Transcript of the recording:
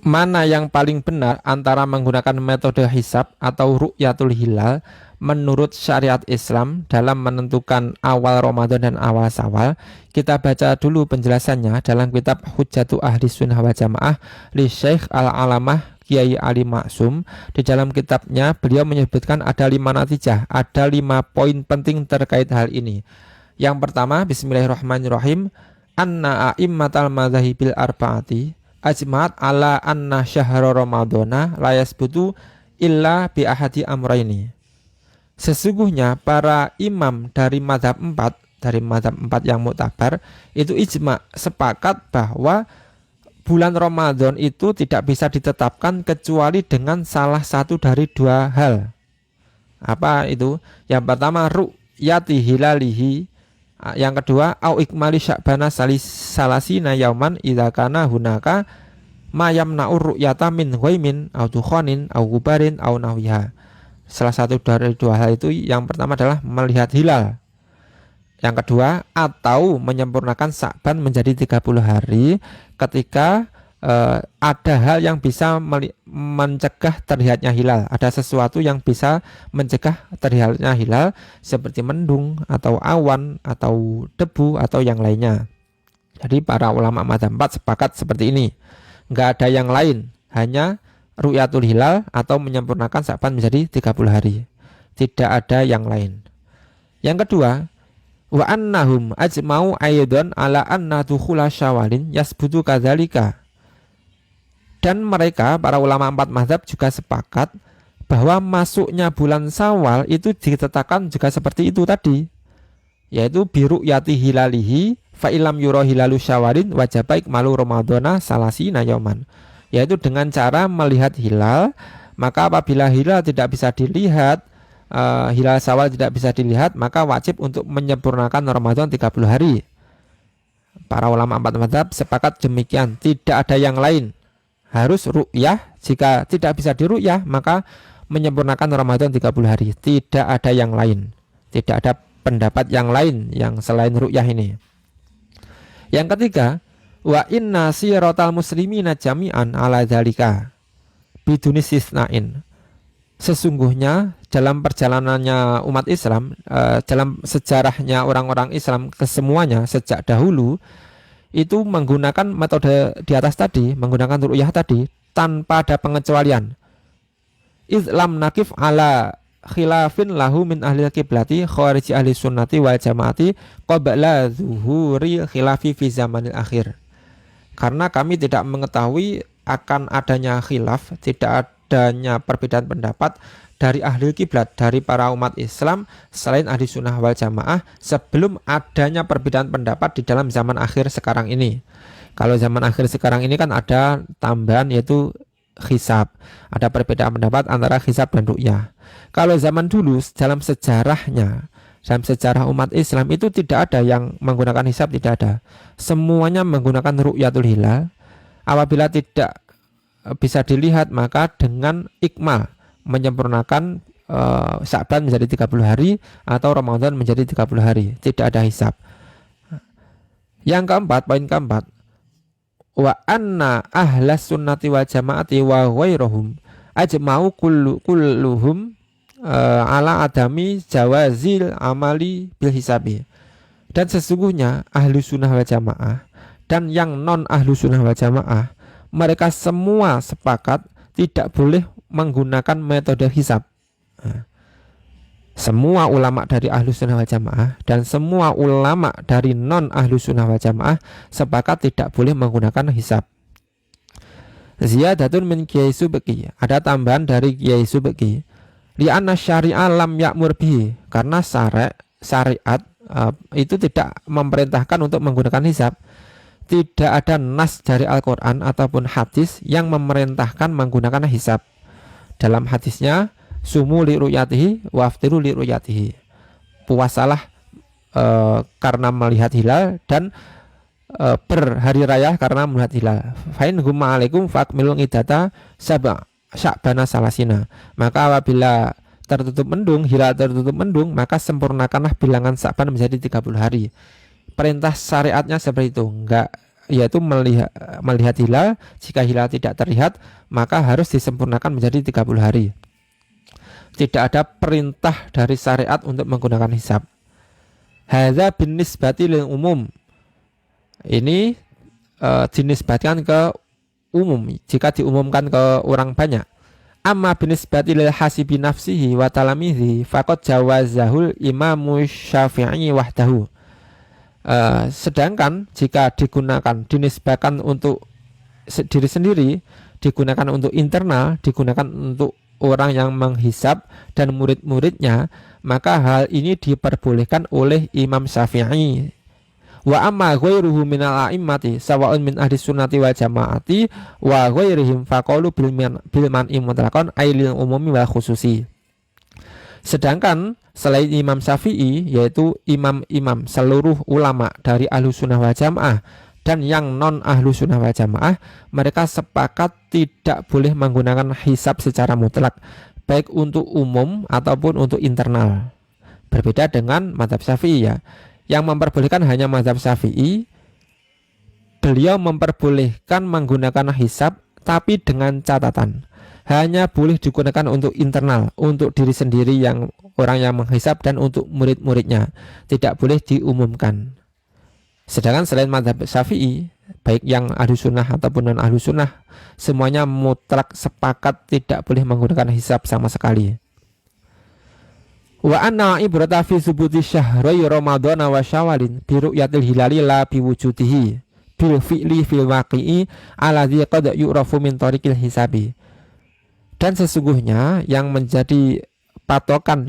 mana yang paling benar antara menggunakan metode hisab atau ru'yatul hilal menurut syariat Islam dalam menentukan awal Ramadan dan awal Syawal. Kita baca dulu penjelasannya dalam kitab Hujjatu Ahli Sunnah wal Jamaah li Syekh Al-Alamah Kiai Ali Maksum. Di dalam kitabnya beliau menyebutkan ada 5 natijah, ada 5 poin penting terkait hal ini. Yang pertama, bismillahirrahmanirrahim, anna a'immatal madzahibil arba'ati ajma'at ala anna syahra ramadhana la yasbutu illa bi ahadi amraini. Sesungguhnya para imam dari mazhab 4 yang muktabar itu ijma, sepakat bahwa bulan Ramadan itu tidak bisa ditetapkan kecuali dengan salah satu dari 2 hal. Apa itu? Yang pertama ru'yati hilalihi, yang kedua au ikmali sya'bana salasina yauman idza kana hunaka ma yamna'ur ru'yata min ghaimin au dukhanin au gubarin au nahwiha. Salah satu dari 2 hal itu, yang pertama adalah melihat hilal. Yang kedua, atau menyempurnakan Sya'ban menjadi 30 hari ketika ada hal yang bisa mencegah terlihatnya hilal. Ada sesuatu yang bisa mencegah terlihatnya hilal seperti mendung atau awan atau debu atau yang lainnya. Jadi para ulama mazhab 4 sepakat seperti ini. Enggak ada yang lain, hanya ru'yatul hilal atau menyempurnakan Sya'ban menjadi 30 hari. Tidak ada yang lain. Yang kedua, wa annahum ajma'u aidan ala anna dukhula syawalin yasbutu kadzalika. Dan mereka, para ulama 4 mazhab juga sepakat bahwa masuknya bulan Syawal itu ditetapkan juga seperti itu tadi, yaitu biru yati hilalihi fa ilam yura hilalu syawalin wajaba ikmalu ramadhana salasina yauman, yaitu dengan cara melihat hilal. Maka apabila hilal tidak bisa dilihat, hilal Syawal tidak bisa dilihat, maka wajib untuk menyempurnakan Ramadan 30 hari. Para ulama 4 mazhab sepakat demikian, tidak ada yang lain. Harus ru'yah, jika tidak bisa diru'yah maka menyempurnakan Ramadan 30 hari. Tidak ada yang lain. Tidak ada pendapat yang lain yang selain ru'yah ini. Yang ketiga, wa inna siratal muslimina jami'an ala dzalika bidunis isna'in. Sesungguhnya dalam perjalanannya umat Islam, dalam sejarahnya orang-orang Islam kesemuanya sejak dahulu itu menggunakan metode di atas tadi, menggunakan ru'yah tadi tanpa ada pengecualian. Islam nakif ala khilafin lahu min ahli kiblati khariji ahli sunnati wal jamaati qabla zuhuri khilafi fi zamanil akhir. Karena kami tidak mengetahui akan adanya khilaf, tidak adanya perbedaan pendapat dari ahli kiblat, dari para umat Islam selain ahli sunnah wal jamaah sebelum adanya perbedaan pendapat di dalam zaman akhir sekarang ini. Kalau zaman akhir sekarang ini kan ada tambahan yaitu hisab, ada perbedaan pendapat antara hisab dan ru'yah. Kalau zaman dulu dalam sejarahnya, dalam sejarah umat Islam itu tidak ada yang menggunakan hisab, tidak ada. Semuanya menggunakan ru'yatul hilal. Apabila tidak bisa dilihat maka dengan ikmal, menyempurnakan Sya'ban menjadi 30 hari atau Ramadan menjadi 30 hari. Tidak ada hisab. Yang keempat, poin keempat, wa anna ahlas sunnati wal jamaati wa ghairuhum ajma'u kulluhum ala adami jawazil amali bil hisabi. Dan sesungguhnya ahlu sunnah wal jamaah dan yang non ahlu sunnah wal jamaah, mereka semua sepakat tidak boleh menggunakan metode hisab. Semua ulama dari ahlu sunnah wal jamaah dan semua ulama dari non ahlu sunnah wal jamaah sepakat tidak boleh menggunakan hisab. Ziyadatun min Kiai Subki, ada tambahan dari Kiai Subki, li'anna syari'a lam ya'mur bihi, karena syariat itu tidak memerintahkan untuk menggunakan hisab. Tidak ada nas dari Al-Quran ataupun hadis yang memerintahkan menggunakan hisab. Dalam hadisnya, sumu li ru'yatihi wa aftiru li ru'yatihi, puasalah karena melihat hilal dan berhari raya karena melihat hilal. Fa'in humma alaikum fa'akmilu idata sya'bana salasina. Maka apabila tertutup mendung, hilal tertutup mendung, maka sempurnakanlah bilangan Sya'ban menjadi 30 hari. Perintah syariatnya seperti itu, enggak yaitu melihat hilal. Jika hilal tidak terlihat, maka harus disempurnakan menjadi 30 hari. Tidak ada perintah dari syariat untuk menggunakan hisab. Hadza binisbati lil umum. Ini dinisbatkan ke umum, jika diumumkan ke orang banyak. Amma binisbati lil hasibi nafsihi wa talamihi faqad jawazahul imamu syafi'i wahdahu. Sedangkan jika dinisbahkan untuk diri sendiri, digunakan untuk internal, digunakan untuk orang yang menghisab dan murid-muridnya, maka hal ini diperbolehkan oleh Imam Syafi'i. Wa amma ghairuhu minal a'immati sawa'un min ahli sunnati wal jamaati wa ghairihim faqalu bil man'i mutlaqan ay lil umumi wal khususi. Sedangkan selain Imam Syafi'i, yaitu imam-imam seluruh ulama dari ahlu sunnah wal jamaah dan yang non ahlu sunnah wal jamaah, mereka sepakat tidak boleh menggunakan hisab secara mutlak, baik untuk umum ataupun untuk internal. Berbeda dengan mazhab Syafi'i ya, yang memperbolehkan hanya mazhab Syafi'i. Beliau memperbolehkan menggunakan hisab, tapi dengan catatan hanya boleh digunakan untuk internal, untuk diri sendiri yang orang yang menghisab dan untuk murid-muridnya, tidak boleh diumumkan. Sedangkan selain mazhab Syafi'i, baik yang ahlu sunnah ataupun non ahlu sunnah, semuanya mutlak sepakat tidak boleh menggunakan hisab sama sekali. Wa anna ibrata fi subuti syahri ramadhana wa syawalin bi ru'yatil hilali la bi wujudihi bil fi'li fil waqi'i alladzi qad yu'rafu min tariqil hisabi. Dan sesungguhnya yang menjadi patokan